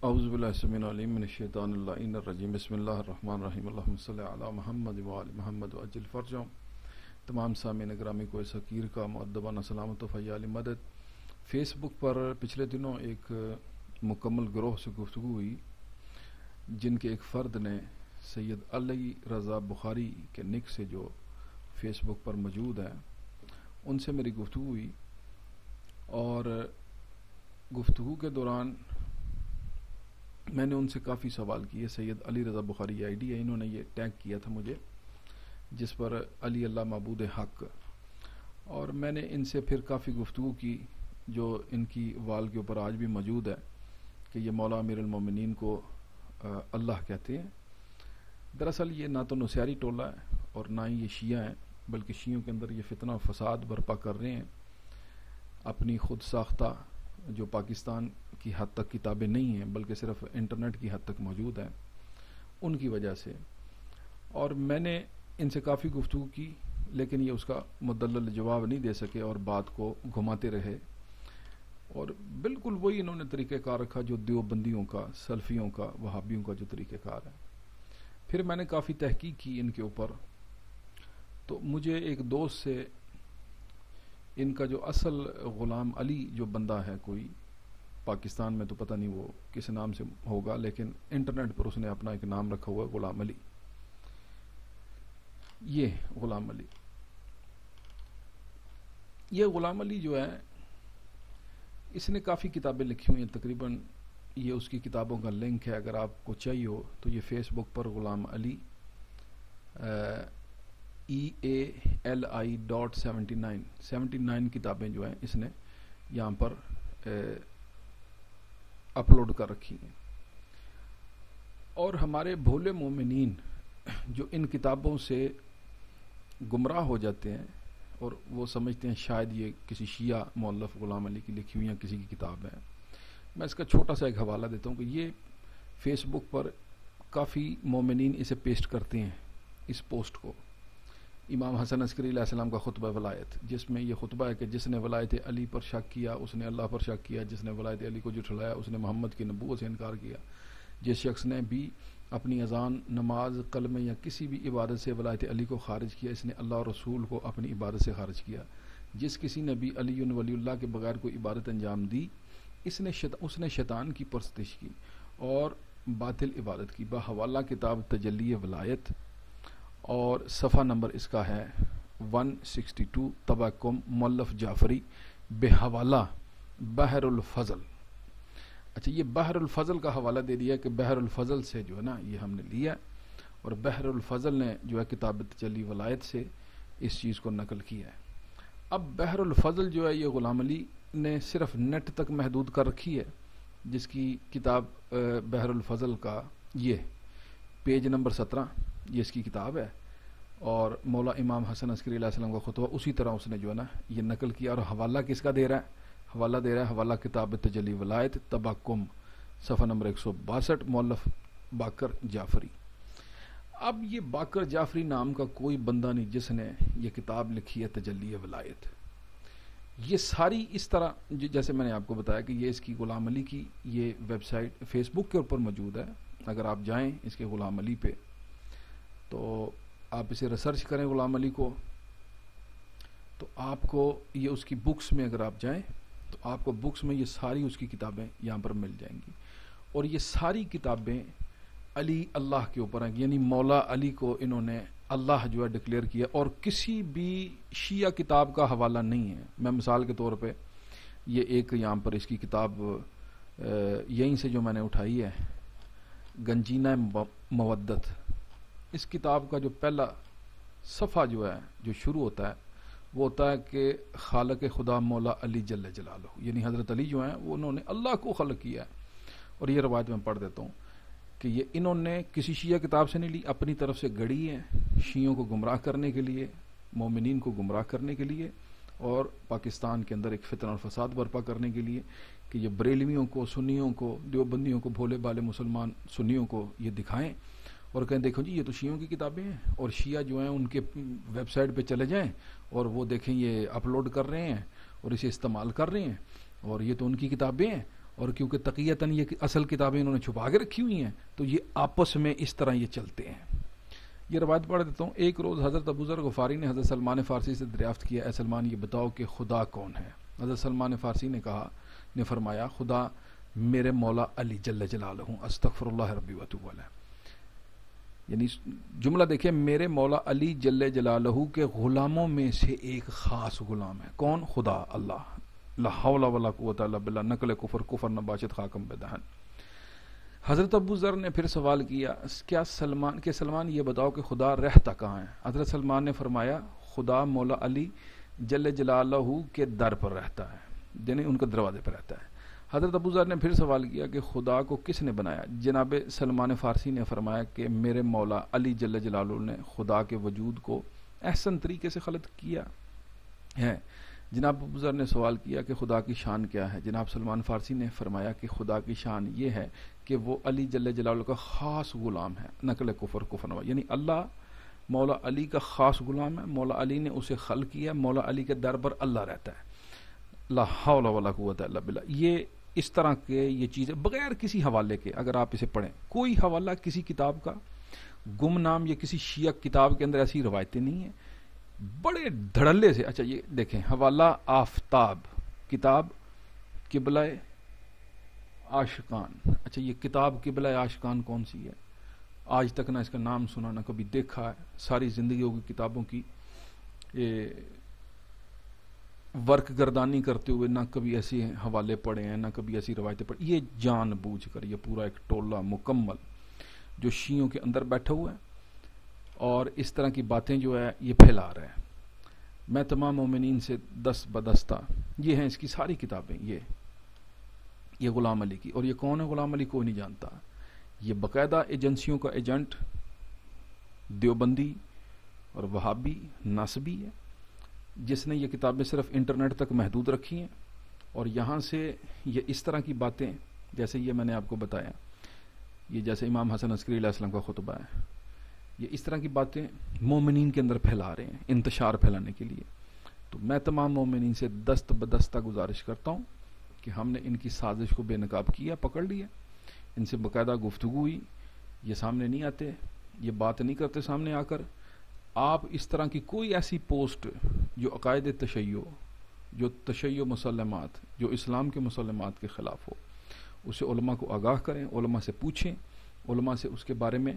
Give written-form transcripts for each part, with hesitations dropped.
اعوذ باللہ السمیع العلیم من الشیطان اللعین الرجیم بسم اللہ الرحمن الرحیم اللہم صلی علی محمد وعلی محمد وعجل فرجہم۔ تمام سامعین گرامی کو اس حقیر کا مؤدبانہ سلامت و فیال مدد۔ فیس بک پر پچھلے دنوں ایک مکمل گروہ سے گفتگو ہوئی جن کے ایک فرد نے سید علی رضا بخاری کے نک سے جو فیس بک پر موجود ہیں ان سے میری گفتگو ہوئی، اور گفتگو کے دوران میں نے ان سے کافی سوال کیے۔ سید علی رضا بخاری آئی ڈی ہے، انہوں نے یہ ٹیگ کیا تھا مجھے جس پر علی اللہ معبود حق، اور میں نے ان سے پھر کافی گفتگو کی جو ان کی وال کے اوپر آج بھی موجود ہے کہ یہ مولا امیر المومنین کو اللہ کہتے ہیں۔ دراصل یہ نہ تو نصیری ٹولہ ہے اور نہ ہی یہ شیعہ ہیں، بلکہ شیعوں کے اندر یہ فتنہ و فساد برپا کر رہے ہیں اپنی خود ساختہ جو پاکستان کی حد تک کتابیں نہیں ہیں بلکہ صرف انٹرنیٹ کی حد تک موجود ہیں ان کی وجہ سے۔ اور میں نے ان سے کافی گفتگو کی لیکن یہ اس کا مدلل جواب نہیں دے سکے اور بات کو گھماتے رہے، اور بالکل وہی انہوں نے طریقہ کار رکھا جو دیوبندیوں کا، سلفیوں کا، وہابیوں کا جو طریقہ کار ہے۔ پھر میں نے کافی تحقیق کی ان کے اوپر، تو مجھے ایک دوست سے ان کا جو اصل غلام علی جو بندہ ہے کوئی پاکستان میں، تو پتہ نہیں وہ کس نام سے ہوگا، لیکن انٹرنیٹ پر اس نے اپنا ایک نام رکھا ہوا ہے غلام علی۔ یہ غلام علی جو ہے اس نے کافی کتابیں لکھی ہوئی ہیں، تقریباً یہ اس کی کتابوں کا لنک ہے، اگر آپ کو چاہیے ہو تو یہ فیس بک پر غلام علی EALI.79 کتابیں جو ہیں اس نے یہاں پر اپلوڈ کر رکھی ہیں۔ اور ہمارے بھولے مومنین جو ان کتابوں سے گمراہ ہو جاتے ہیں اور وہ سمجھتے ہیں شاید یہ کسی شیعہ مؤلف غلام علی کی لکھی ہوئی یا کسی کی کتاب ہے، میں اس کا چھوٹا سا ایک حوالہ دیتا ہوں کہ یہ فیس بک پر کافی مومنین اسے پیسٹ کرتے ہیں، اس پوسٹ کو۔ امام حسن عسکری علیہ السلام کا خطبہ ولایت، جس میں یہ خطبہ ہے کہ جس نے ولایت علی پر شک کیا اس نے اللہ پر شک کیا، جس نے ولایت علی کو جھٹلایا اس نے محمد کی نبوت سے انکار کیا، جس شخص نے بھی اپنی اذان، نماز، کلمے یا کسی بھی عبادت سے ولایت علی کو خارج کیا اس نے اللہ اور رسول کو اپنی عبادت سے خارج کیا۔ جس کسی نے بھی علی ولی اللہ کے بغیر کوئی عبادت انجام دی اس نے شیطان کی پرستش کی اور باطل عبادت کی۔ بحوالہ کتاب تجلی ولایت، اور صفحہ نمبر اس کا ہے 162، طبع کم مؤلف جعفری، بحوالہ بحر الفضل۔ اچھا، یہ بحر الفضل کا حوالہ دے دیا کہ بحر الفضل سے جو ہے نا یہ ہم نے لیا، اور بحر الفضل نے جو ہے کتاب تجلی ولایت سے اس چیز کو نقل کیا ہے۔ اب بحر الفضل جو ہے یہ غلام علی نے صرف نیٹ تک محدود کر رکھی ہے، جس کی کتاب بحر الفضل کا یہ پیج نمبر 17 یہ اس کی کتاب ہے، اور مولا امام حسن عسکری علیہ السلام کا خطبہ اسی طرح اس نے جو ہے نا یہ نقل کیا، اور حوالہ کس کا دے رہا ہے؟ حوالہ کتاب تجلی ولایت، طبع کم، صفحہ نمبر 162، مؤلف باقر جعفری۔ اب یہ باقر جعفری نام کا کوئی بندہ نہیں جس نے یہ کتاب لکھی ہے تجلی ولایت۔ یہ ساری اس طرح جیسے میں نے آپ کو بتایا کہ یہ اس کی غلام علی کی یہ ویب سائٹ فیس بک کے اوپر موجود ہے، اگر آپ جائیں اس کے غلام علی پہ تو آپ اسے ریسرچ کریں غلام علی کو، تو آپ کو یہ اس کی بکس میں اگر آپ جائیں تو آپ کو بکس میں یہ ساری اس کی کتابیں یہاں پر مل جائیں گی، اور یہ ساری کتابیں علی اللہ کے اوپر ہیں، یعنی مولا علی کو انہوں نے اللہ جو ہے ڈکلیئر کیا، اور کسی بھی شیعہ کتاب کا حوالہ نہیں ہے۔ میں مثال کے طور پہ یہ ایک یہاں پر اس کی کتاب یہیں سے جو میں نے اٹھائی ہے، گنجینہ مودت، اس کتاب کا جو پہلا صفحہ جو ہے جو شروع ہوتا ہے وہ ہوتا ہے کہ خالق خدا مولا علی جل جلالہ، یعنی حضرت علی جو ہیں وہ انہوں نے اللہ کو خلق کیا ہے۔ اور یہ روایت میں پڑھ دیتا ہوں کہ یہ انہوں نے کسی شیعہ کتاب سے نہیں لی، اپنی طرف سے گڑھی ہے شیعوں کو گمراہ کرنے کے لیے، مومنین کو گمراہ کرنے کے لیے، اور پاکستان کے اندر ایک فتنہ اور فساد برپا کرنے کے لیے کہ یہ بریلویوں کو، سنیوں کو، دیوبندیوں کو، بھولے بالے مسلمان سنیوں کو یہ دکھائیں اور کہیں دیکھو جی یہ تو شیعوں کی کتابیں ہیں، اور شیعہ جو ہیں ان کے ویب سائٹ پہ چلے جائیں اور وہ دیکھیں یہ اپلوڈ کر رہے ہیں اور اسے استعمال کر رہے ہیں، اور یہ تو ان کی کتابیں ہیں، اور کیونکہ تقیتاً یہ اصل کتابیں انہوں نے چھپا کے رکھی ہوئی ہیں تو یہ آپس میں اس طرح یہ چلتے ہیں. یہ روایت پڑھ دیتا ہوں. ایک روز حضرت ابو ذر غفاری نے حضرت سلمان فارسی سے دریافت کیا، اے سلمان یہ بتاؤ کہ خدا کون ہے؟ حضرت سلمان فارسی نے فرمایا خدا میرے مولا علی جل جلالہ، استغفر اللہ ربی واتوب علیہ. یعنی جملہ دیکھیں، میرے مولا علی جل جلالہ کے غلاموں میں سے ایک خاص غلام ہے. کون؟ خدا، اللہ. لا حول ولا قوت الا باللہ. نقل کفر نباشت خاکم بدہن. حضرت ابو ذر نے پھر سوال کیا کیا سلمان یہ بتاؤ کہ خدا رہتا کہاں ہے؟ حضرت سلمان نے فرمایا خدا مولا علی جل جلالہ کے در پر رہتا ہے، یعنی ان کے دروازے پر رہتا ہے. حضرت ابو ذر نے پھر سوال کیا کہ خدا کو کس نے بنایا؟ جناب سلمان فارسی نے فرمایا کہ میرے مولا علی جل جلالہ نے خدا کے وجود کو احسن طریقے سے خلق کیا ہے. جناب ابو ذر نے سوال کیا کہ خدا کی شان کیا ہے؟ جناب سلمان فارسی نے فرمایا کہ خدا کی شان یہ ہے کہ وہ علی جل جلالہ کا خاص غلام ہے. نقل کفر نوا، یعنی اللہ مولا علی کا خاص غلام ہے، مولا علی نے اسے خلق کیا، مولا علی کے در پر اللہ رہتا ہے. لا حول ولا قوت الا باللہ. یہ اس طرح کے یہ چیزیں بغیر کسی حوالے کے اگر آپ اسے پڑھیں، کوئی حوالہ کسی کتاب کا گمنام یا کسی شیعہ کتاب کے اندر ایسی روایتیں نہیں ہیں، بڑے دھڑلے سے. اچھا یہ دیکھیں، حوالہ آفتاب، کتاب قبلہ عاشقان. اچھا یہ کتاب قبلہ عاشقان کون سی ہے؟ آج تک نہ اس کا نام سنا، نہ کبھی دیکھا ہے. ساری زندگی ہوگی کتابوں کی ورک گردانی کرتے ہوئے، نہ کبھی ایسے حوالے پڑھے ہیں، نہ کبھی ایسی روایتیں پڑھی. یہ جان بوجھ کر یہ پورا ایک ٹولہ مکمل جو شیعوں کے اندر بیٹھا ہوا ہے اور اس طرح کی باتیں جو ہے یہ پھیلا رہے ہیں. میں تمام مومنین سے دست بدستہ، یہ ہیں اس کی ساری کتابیں. یہ غلام علی کی. اور یہ کون ہے غلام علی؟ کوئی نہیں جانتا. یہ باقاعدہ ایجنسیوں کا ایجنٹ، دیوبندی اور وہابی ناصبی ہے، جس نے یہ کتابیں صرف انٹرنیٹ تک محدود رکھی ہیں اور یہاں سے یہ اس طرح کی باتیں، جیسے یہ میں نے آپ کو بتایا، یہ جیسے امام حسن عسکری علیہ السلام کا خطبہ ہے، یہ اس طرح کی باتیں مومنین کے اندر پھیلا رہے ہیں انتشار پھیلانے کے لیے. تو میں تمام مومنین سے دست بدستہ گزارش کرتا ہوں کہ ہم نے ان کی سازش کو بے نقاب کیا، پکڑ لیا، ان سے باقاعدہ گفتگو ہوئی، یہ سامنے نہیں آتے، یہ بات نہیں کرتے سامنے آ کر. آپ اس طرح کی کوئی ایسی پوسٹ جو عقائد تشیع، جو تشیع مسلمات، جو اسلام کے مسلمات کے خلاف ہو، اسے علماء کو آگاہ کریں، علماء سے پوچھیں، علماء سے اس کے بارے میں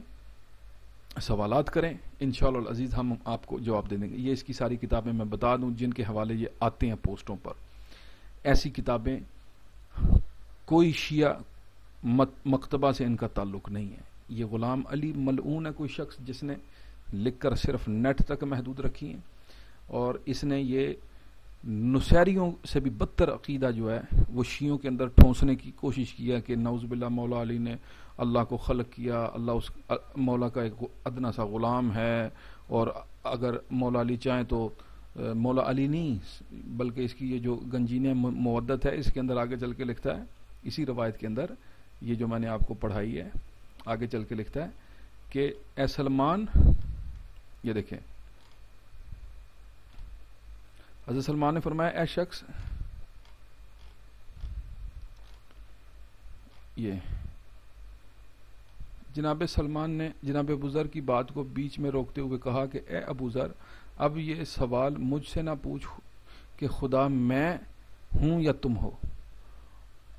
سوالات کریں. انشاءاللہ العزیز ہم آپ کو جواب دے دیں گے. یہ اس کی ساری کتابیں میں بتا دوں جن کے حوالے یہ آتے ہیں پوسٹوں پر. ایسی کتابیں کوئی شیعہ مکتبہ سے ان کا تعلق نہیں ہے. یہ غلام علی ملعون ہے کوئی شخص جس نے لکھ کر صرف نیٹ تک محدود رکھی ہیں، اور اس نے یہ نصیریوں سے بھی بدتر عقیدہ جو ہے وہ شیعوں کے اندر ٹھونسنے کی کوشش کیا کہ نعوذ باللہ مولا علی نے اللہ کو خلق کیا، اللہ اس مولا کا ایک ادنا سا غلام ہے، اور اگر مولا علی چاہیں تو مولا علی نہیں بلکہ اس کی یہ جو گنجین مودت ہے اس کے اندر آگے چل کے لکھتا ہے، اسی روایت کے اندر یہ جو میں نے آپ کو پڑھائی ہے آگے چل کے لکھتا ہے کہ اے سلمان، یہ دیکھیں حضرت سلمان نے فرمایا اے شخص، یہ جناب سلمان نے جناب ابو ذر کی بات کو بیچ میں روکتے ہوئے کہا کہ اے ابو ذر، اب یہ سوال مجھ سے نہ پوچھ کہ خدا میں ہوں یا تم ہو.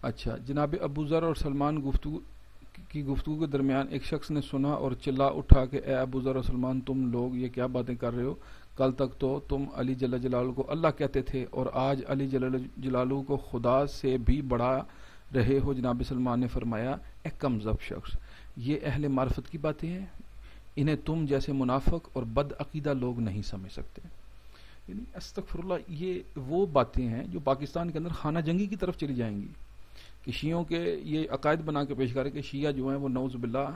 اچھا، جناب ابو ذر اور سلمان گفتگو کے درمیان ایک شخص نے سنا اور چلا اٹھا کہ اے ابو ذر اور سلمان، تم لوگ یہ کیا باتیں کر رہے ہو؟ کل تک تو تم علی جل جلالہ کو اللہ کہتے تھے اور آج علی جل جلالہ کو خدا سے بھی بڑھا رہے ہو. جناب سلمان نے فرمایا اے کمذب شخص، یہ اہل معرفت کی باتیں ہیں، انہیں تم جیسے منافق اور بد عقیدہ لوگ نہیں سمجھ سکتے. یعنی استغفر اللہ، یہ وہ باتیں ہیں جو پاکستان کے اندر خانہ جنگی کی طرف چلی جائیں گی کہ شیعوں کے یہ عقائد بنا کے پیش کرے کہ شیعہ جو ہیں وہ نعوذ باللہ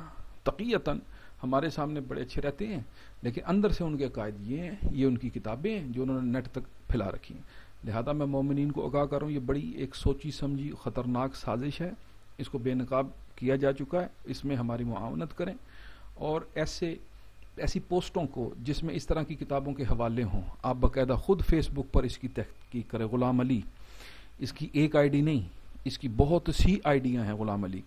تقیتاً ہمارے سامنے بڑے اچھے رہتے ہیں، لیکن اندر سے ان کے عقائد یہ ہیں، یہ ان کی کتابیں ہیں جو انہوں نے نیٹ تک پھیلا رکھی ہیں. لہذا میں مومنین کو آگاہ کر رہا ہوں، یہ بڑی ایک سوچی سمجھی خطرناک سازش ہے، اس کو بے نقاب کیا جا چکا ہے، اس میں ہماری معاونت کریں. اور ایسی پوسٹوں کو جس میں اس طرح کی کتابوں کے حوالے ہوں، آپ باقاعدہ خود فیس بک پر اس کی تحقیق کریں. غلام علی، اس کی ایک آئی ڈی نہیں، اس کی بہت سی آئیڈیاں ہیں غلام علی کی.